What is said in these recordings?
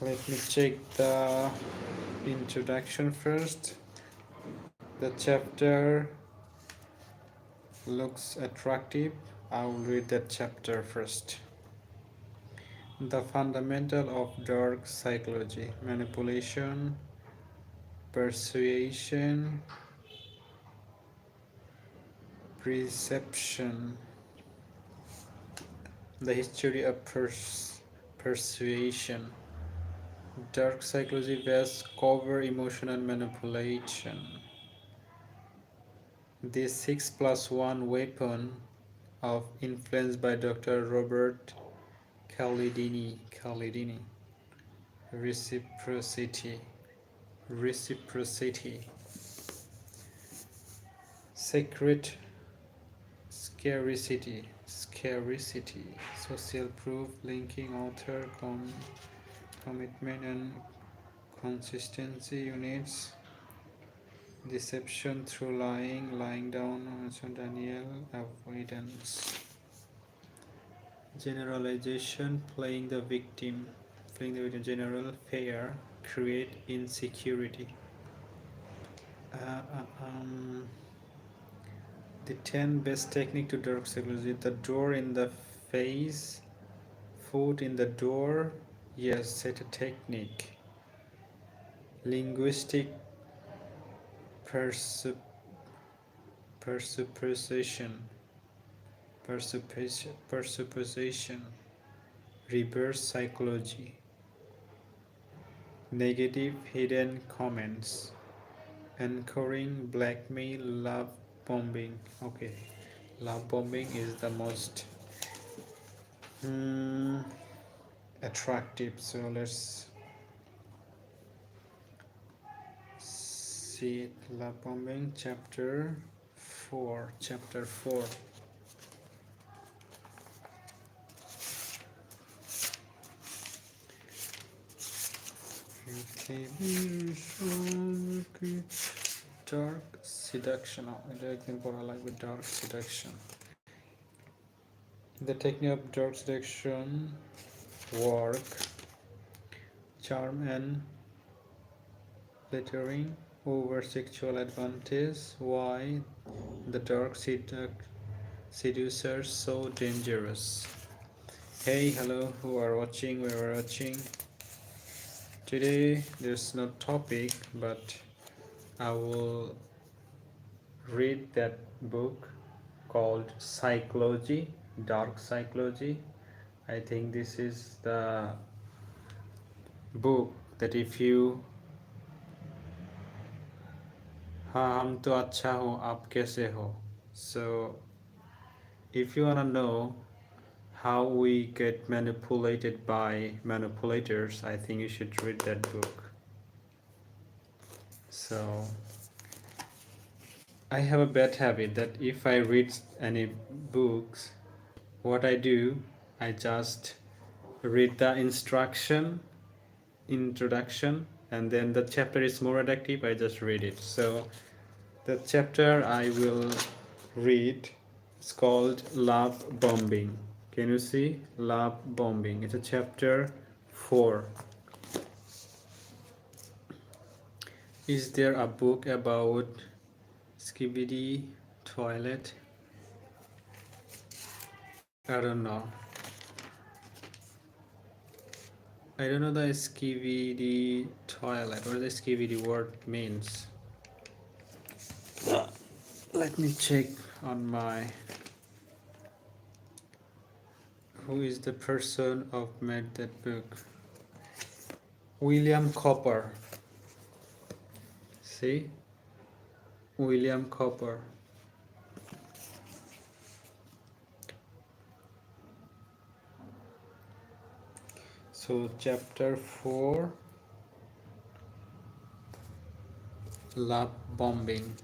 Let me check the introduction first. The chapter looks attractive. I will read that chapter first. The fundamental of dark psychology: manipulation, persuasion, perception. The history of persuasion. Dark psychology was covert emotional manipulation. The 6+1 weapon of influence by Dr. Robert Cialdini. Reciprocity. Secret. Scarcity. Social proof linking author commitment and consistency units. Deception through lying down, Daniel. Avoidance. Generalization, playing the victim. General fear, create insecurity. The 10 best technique to dark psychology. The door in the face, foot in the door. Yes, set a technique. Linguistic presupposition. Reverse psychology. Negative hidden comments. Anchoring, blackmail, love bombing. Okay, love bombing is the most attractive. So let's see it. Love bombing, chapter 4. Okay. Dark seduction. I like with dark seduction. The technique of dark seduction work. Charm and flattering over sexual advantage. Why the dark seducer so dangerous? Hey, hello, who are watching? We are watching. Today there's no topic, but I will read that book called Psychology, Dark Psychology. I think this is the book that if you हाँ हम तो अच्छा हो आप कैसे हो. So if you wanna know how we get manipulated by manipulators, I think you should read that book. So I have a bad habit that if I read any books, what I do, I just read the introduction, and then the chapter is more addictive, I just read it. So the chapter I will read is called Love Bombing. Can you see? Love Bombing. It's a chapter 4. Is there a book about skibidi toilet? I don't know. I don't know the skibidi toilet, what the skibidi word means. Let me check on my... Who is the person who made that book? William Cooper. See? William Cooper. So chapter 4, love bombing.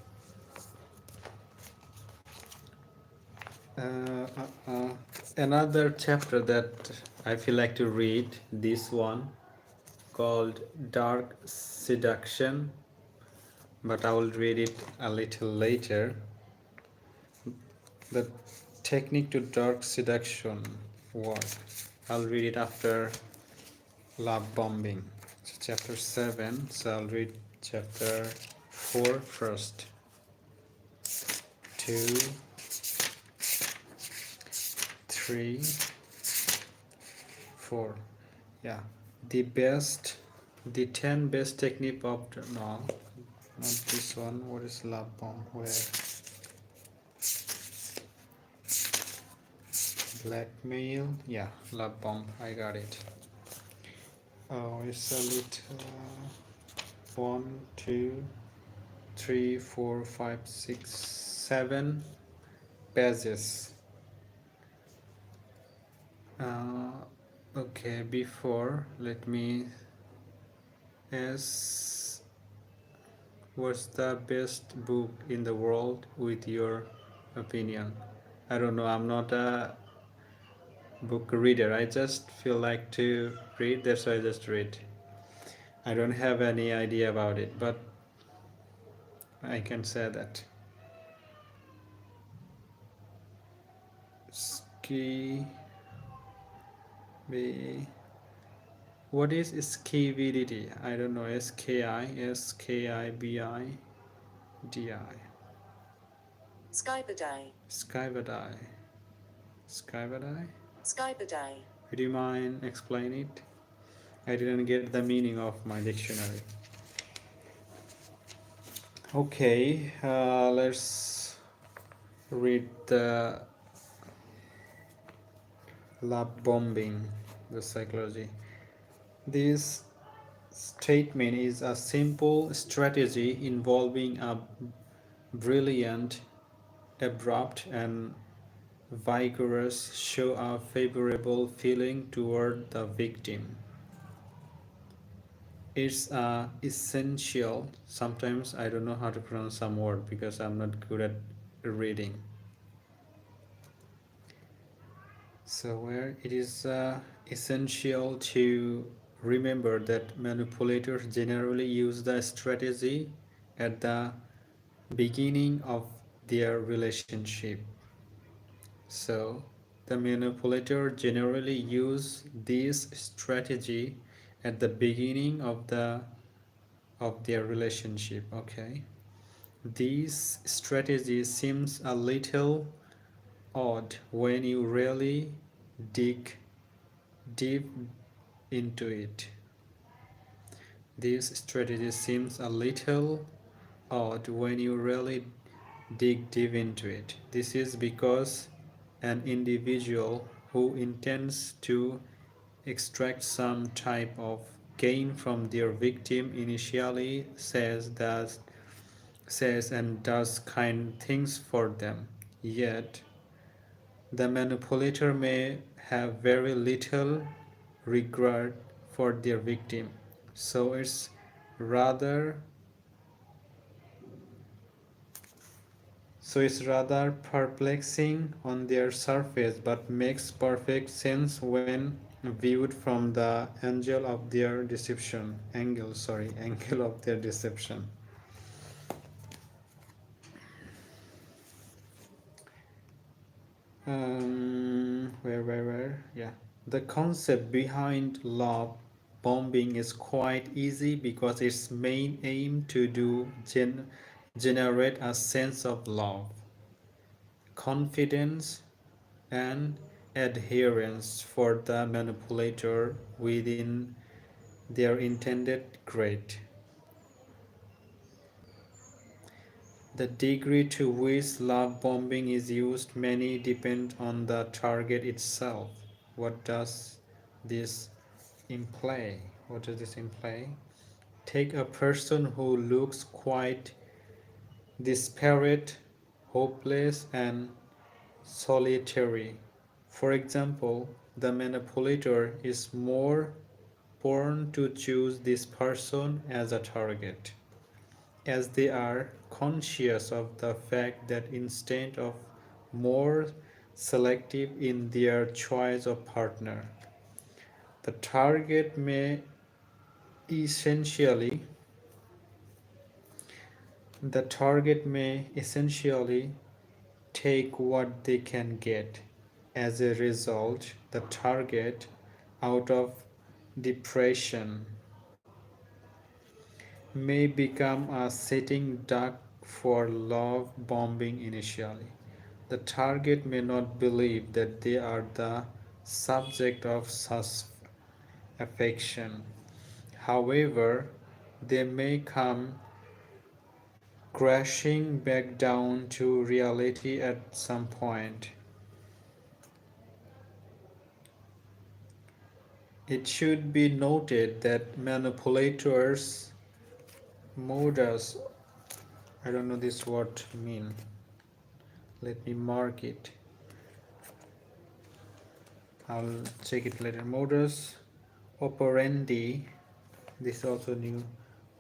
Another chapter that I feel like to read, this one called Dark Seduction, but I will read it a little later. The technique to dark seduction work. I'll read it after love bombing. So chapter 7, so I'll read chapter 4 first. 2, 3, 4. Yeah, the 10 best technique of no, not this one. What is love bomb? Where? Blackmail. Yeah, love bomb. I got it. Oh, it's a little 1, 2, 3, 4, 5, 6, 7 pages. Okay, before let me ask, what's the best book in the world with your opinion? I don't know, I'm not a book reader. I just feel like to read, that's why I just read. I don't have any idea about it, but I can say that. Ski B. What is skibidi? I don't know. skibidi. Skybidai. Skybidi. Skybidi. Skybidai. Would you mind explain it? I didn't get the meaning of my dictionary. Okay, let's read the lab bombing, the psychology. This statement is a simple strategy involving a brilliant, abrupt, and vigorous show of favorable feeling toward the victim. It's essential. Sometimes I don't know how to pronounce some word because I'm not good at reading. So where it is essential to remember that manipulators generally use the strategy at the beginning of their relationship. So the manipulator generally use this strategy at the beginning of their relationship. Okay, this strategy seems a little odd when you really dig deep into it. This strategy seems a little odd when you really dig deep into it. This is because an individual who intends to extract some type of gain from their victim initially says and does kind things for them. Yet the manipulator may have very little regard for their victim. So rather it's rather perplexing on their surface, but makes perfect sense when viewed from the angle of their deception. Where? Yeah. The concept behind love bombing is quite easy because its main aim to generate a sense of love, confidence, and adherence for the manipulator within their intended grade. The degree to which love bombing is used may depend on the target itself. What does this imply? What does this imply? Take a person who looks quite desperate, hopeless, and solitary. For example, the manipulator is more prone to choose this person as a target, as they are conscious of the fact that instead of more selective in their choice of partner, the target may essentially take what they can get. As a result, the target, out of depression may become a sitting duck for love bombing initially. The target may not believe that they are the subject of such affection. However, they may come crashing back down to reality at some point. It should be noted that manipulators' modus, I don't know this word mean. Let me mark it. I'll check it later. Modus operandi. This is also new.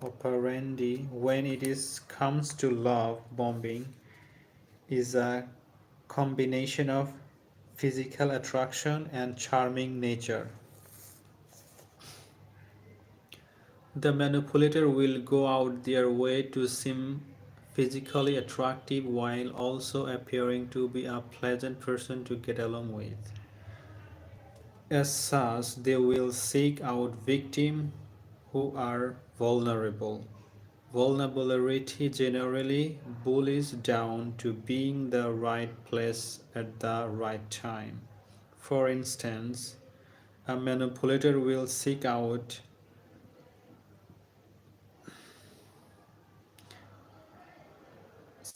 Operandi, when it is comes to love bombing, is a combination of physical attraction and charming nature. The manipulator will go out their way to seem physically attractive while also appearing to be a pleasant person to get along with. As such, they will seek out victims who are vulnerable. Vulnerability generally boils down to being the right place at the right time. For instance, a manipulator will seek out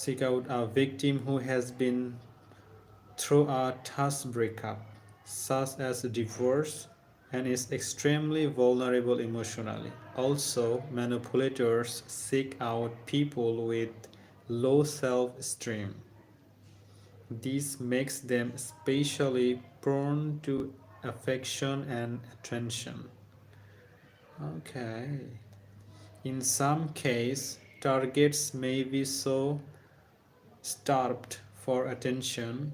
a victim who has been through a tough breakup, such as divorce, and is extremely vulnerable emotionally. Also, manipulators seek out people with low self-esteem. This makes them especially prone to affection and attention. Okay. In some cases, targets may be so starved for attention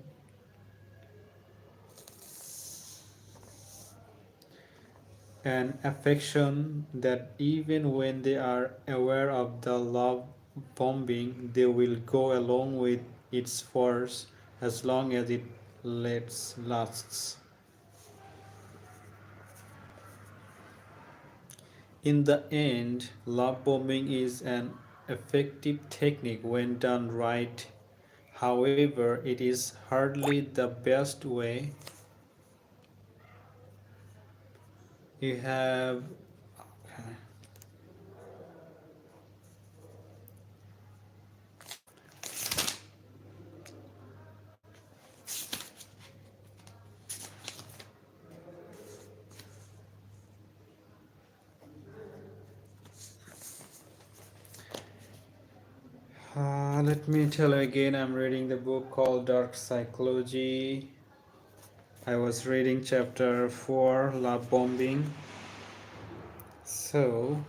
and affection that even when they are aware of the love bombing, they will go along with its force as long as it lasts. In the end, love bombing is an effective technique when done right. However, it is hardly the best way. You have let me tell you again, I'm reading the book called Dark Psychology. I was reading chapter 4, Love Bombing. So,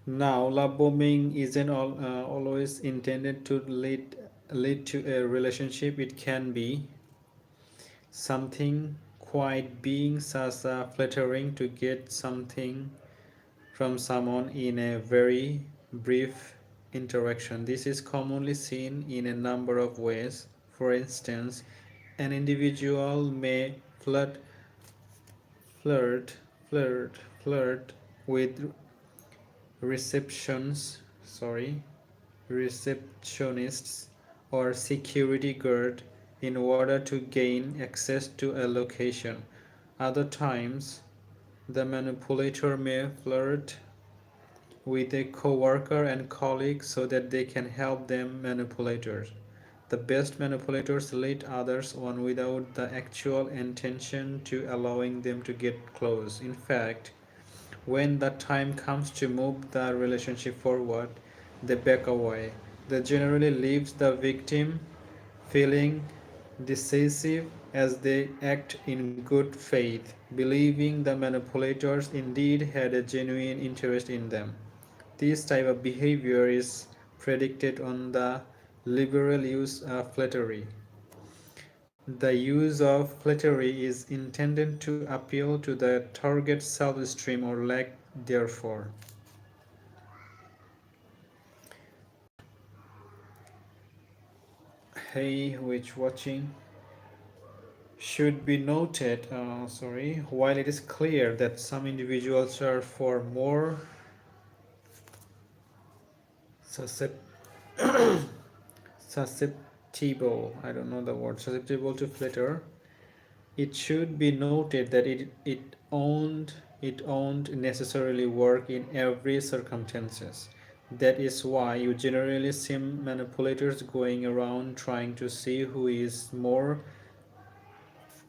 now love bombing isn't always intended to lead to a relationship. It can be something quite being such as flattering to get something from someone in a very brief interaction. This is commonly seen in a number of ways. For instance, an individual may flirt, flirt, flirt with receptions, sorry, receptionists or security guard in order to gain access to a location. Other times, the manipulator may flirt with a coworker and colleague so that they can help them manipulators. The best manipulators lead others on without the actual intention to allowing them to get close. In fact, when the time comes to move the relationship forward, they back away. They generally leave the victim feeling decisive as they act in good faith, believing the manipulators indeed had a genuine interest in them. This type of behavior is predicated on the liberal use of flattery. The use of flattery is intended to appeal to the target's self-esteem or lack therefore. Hey, which watching? should be noted, while it is clear that some individuals are for more susceptible, I don't know the word, susceptible to flatter, it should be noted that it won't necessarily work in every circumstances. That is why you generally see manipulators going around trying to see who is more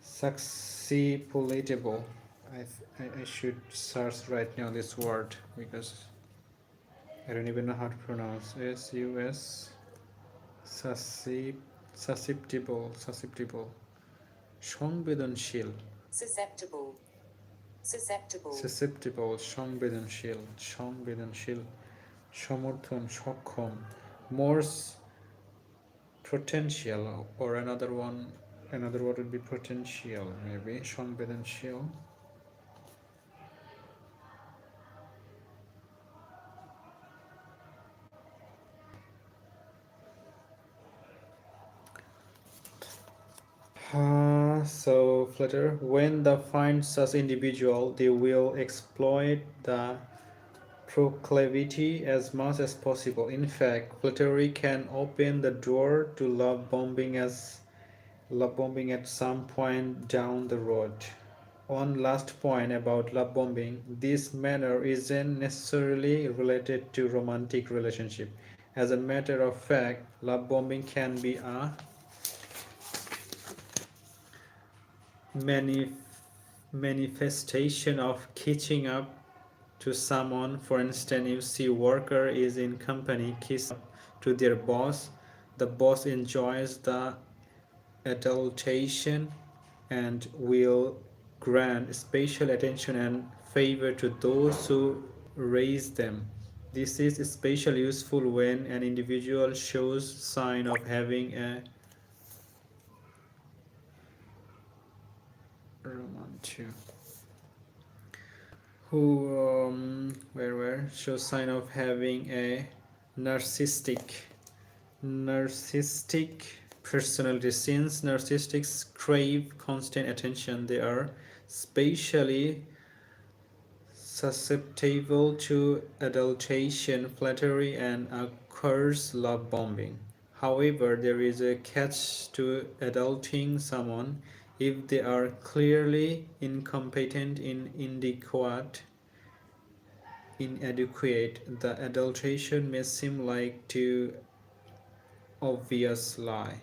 susceptible. I should search right now this word because I don't even know how to pronounce S-U-S susceptible সংবেদনশীল susceptible, susceptible, সংবেদনশীল সমর্থন সক্ষম more potential, or another word would be potential, maybe সংবেদনশীল. So flutter, when they find such individual, they will exploit the proclivity as much as possible. In fact, flattery can open the door to love bombing at some point down the road. One last point about love bombing, this manner isn't necessarily related to romantic relationship. As a matter of fact, love bombing can be a many manifestation of catching up to someone. For instance, if see worker is in company kiss up to their boss, the boss enjoys the adulation and will grant special attention and favor to those who raise them. This is especially useful when an individual shows sign of having a romantic where shows sign of having a narcissistic narcissistic personality. Since narcissists crave constant attention, they are especially susceptible to adulation, flattery, and occurs love bombing. However, there is a catch to adulting someone. If they are clearly incompetent, inadequate, the adulation may seem like too obvious lie.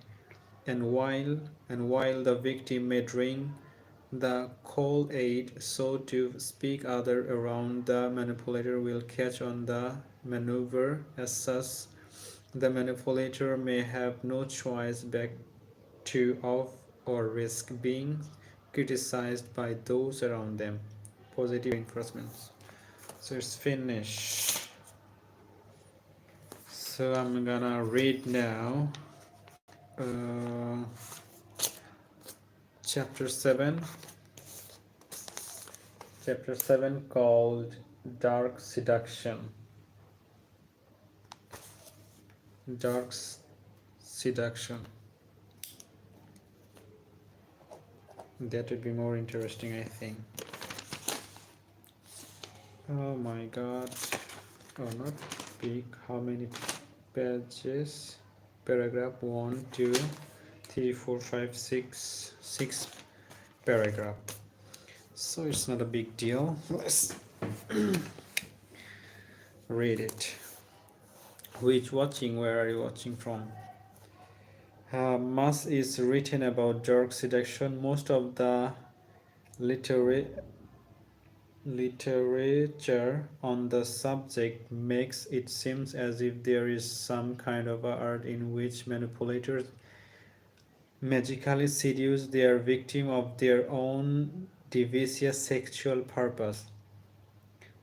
And while the victim may drink the cold aid, so to speak, other around the manipulator will catch on the maneuver. As such, the manipulator may have no choice but to off or risk being criticized by those around them. Positive reinforcements. So it's finished. So I'm gonna read now chapter 7 called dark seduction. Dark seduction, that would be more interesting, I think. Oh my god. Oh, not big. How many pages? Paragraph 1 2 3 4 5 6 paragraph. So it's not a big deal. Let's read it. Where are you watching from? Much is written about dark seduction. Most of the literature on the subject makes it seem as if there is some kind of art in which manipulators magically seduce their victim of their own devious sexual purpose.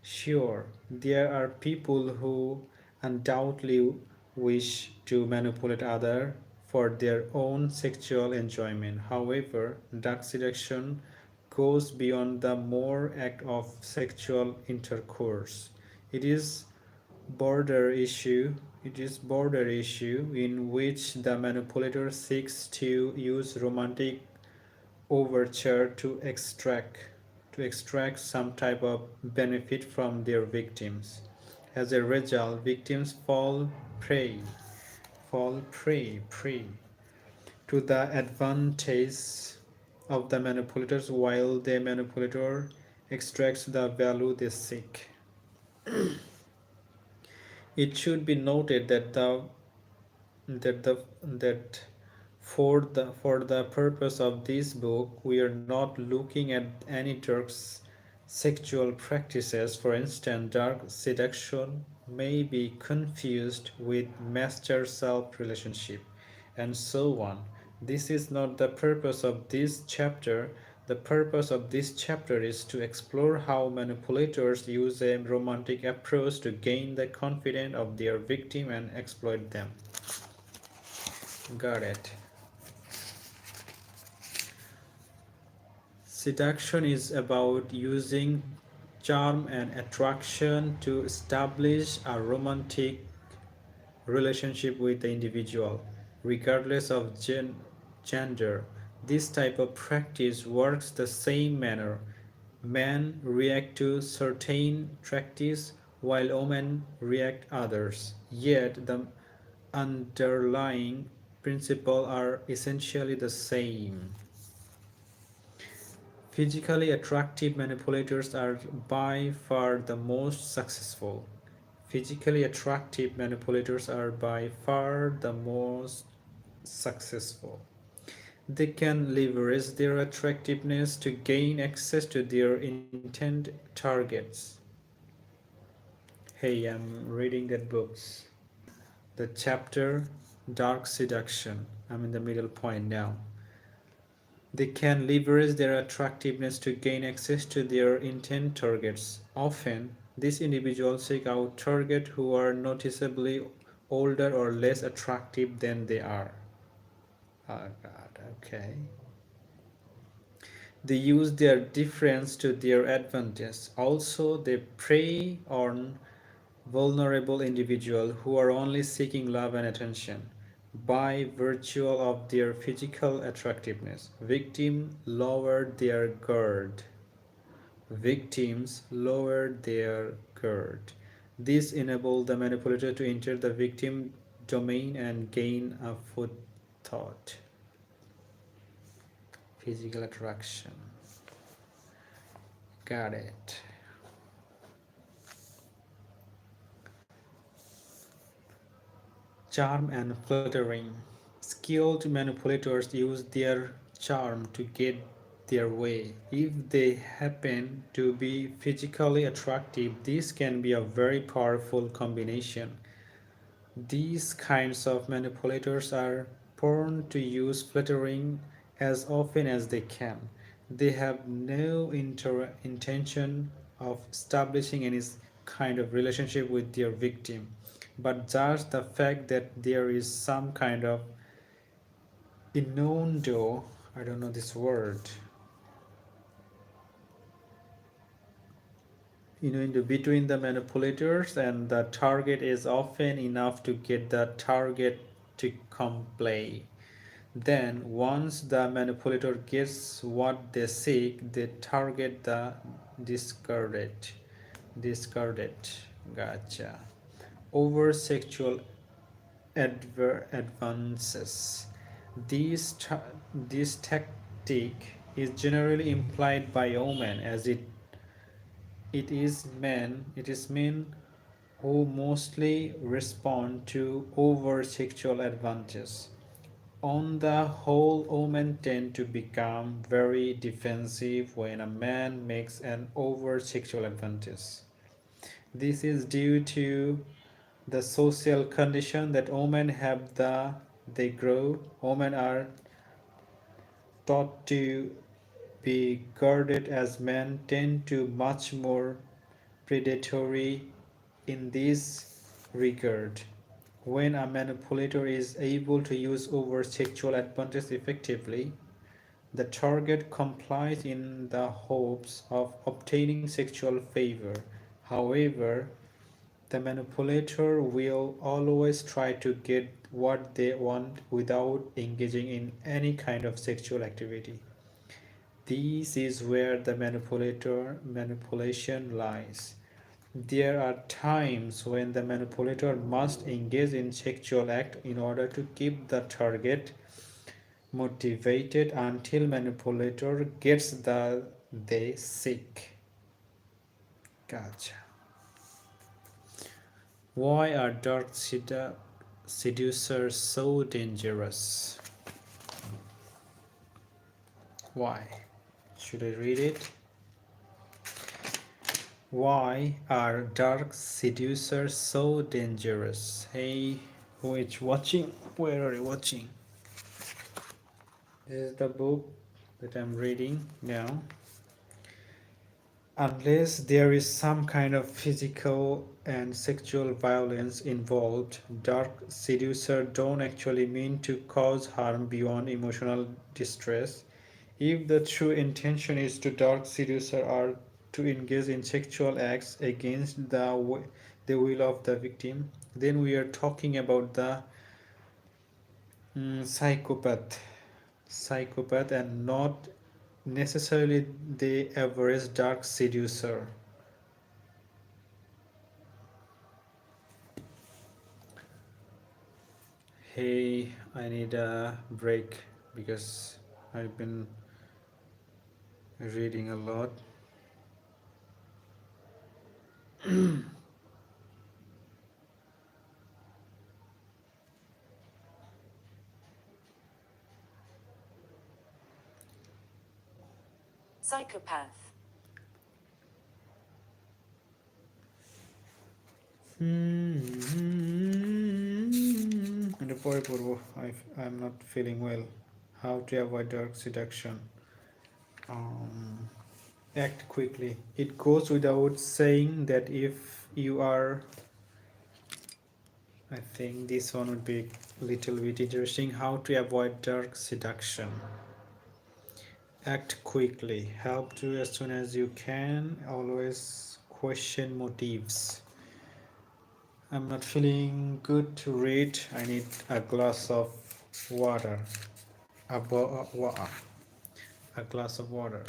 Sure, there are people who undoubtedly wish to manipulate others for their own sexual enjoyment. However, dark seduction goes beyond the mere act of sexual intercourse. It is border issue. It is border issue in which the manipulator seeks to use romantic overture to extract some type of benefit from their victims. As a result, victims fall prey to the advantage of the manipulators while the manipulator extracts the value they seek. It should be noted that for the purpose of this book, we are not looking at any dark sexual practices. For instance, dark seduction may be confused with master self relationship, and so on. This is not the purpose of this chapter. The purpose of this chapter is to explore how manipulators use a romantic approach to gain the confidence of their victim and exploit them. Got it. Seduction is about using charm and attraction to establish a romantic relationship with the individual, regardless of gender. This type of practice works the same manner. Men react to certain practice while women react others. Yet the underlying principles are essentially the same. Physically attractive manipulators are by far the most successful. Physically attractive manipulators are by far the most successful. They can leverage their attractiveness to gain access to their intent targets. Hey, I'm reading that books. The chapter Dark Seduction. I'm in the middle point now. They can leverage their attractiveness to gain access to their intent targets. Often, these individuals seek out targets who are noticeably older or less attractive than they are. Oh God, okay. They use their difference to their advantage. Also, they prey on vulnerable individuals who are only seeking love and attention. By virtue of their physical attractiveness, victims lower their guard. This enables the manipulator to enter the victim domain and gain a foothold. Physical attraction. Got it. Charm and flattering. Skilled manipulators use their charm to get their way. If they happen to be physically attractive, this can be a very powerful combination. These kinds of manipulators are prone to use flattering as often as they can. They have no intention of establishing any kind of relationship with their victim, but just the fact that there is some kind of innuendo, I don't know this word, in between the manipulators and the target is often enough to get the target to comply. Then, once the manipulator gets what they seek, they target the discarded. Discarded. Gotcha. Over sexual advances. This tactic is generally implied by women as it is men who mostly respond to over sexual advances. On the whole, women tend to become very defensive when a man makes an over sexual advantage. This is due to the social condition that women have they grow. Women are taught to be guarded as men tend to much more predatory in this regard. When a manipulator is able to use over sexual advantage effectively, the target complies in the hopes of obtaining sexual favor. However, the manipulator will always try to get what they want without engaging in any kind of sexual activity. This is where the manipulation lies. There are times when the manipulator must engage in sexual act in order to keep the target motivated until manipulator gets the they seek. Gotcha. Why are dark seducers so dangerous? Why? Should I read it? Why are dark seducers so dangerous? Hey, who is watching? Where are you watching? This is the book that I'm reading now. Unless there is some kind of physical and sexual violence involved, dark seducer don't actually mean to cause harm beyond emotional distress. If the true intention is to dark seducer are to engage in sexual acts against the will of the victim, then we are talking about the psychopath and not necessarily the average dark seducer. Hey, I need a break because I've been reading a lot. Psychopath. And পরে পড়বো. I'm not feeling well. How to avoid dark seduction. Act quickly. It goes without saying that if you are, I think this one would be a little bit interesting. How to avoid dark seduction. Act quickly. Help to as soon as you can. Always question motives. I'm not feeling good to read. I need a glass of water. A glass of water.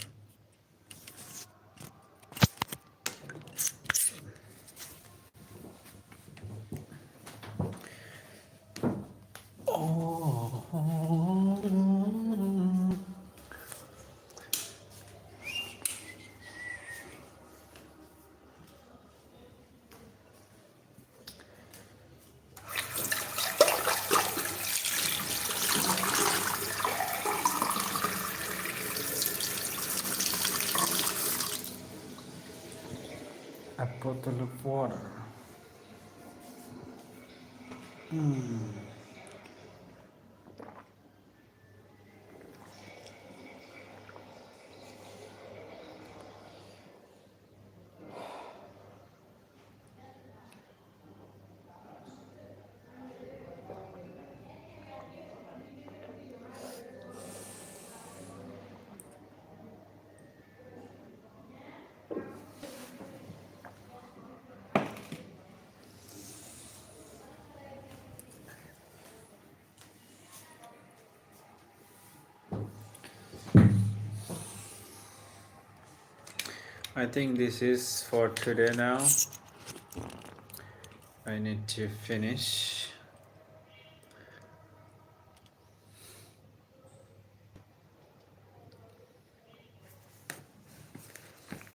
A bottle of water. I think this is for today now. I need to finish.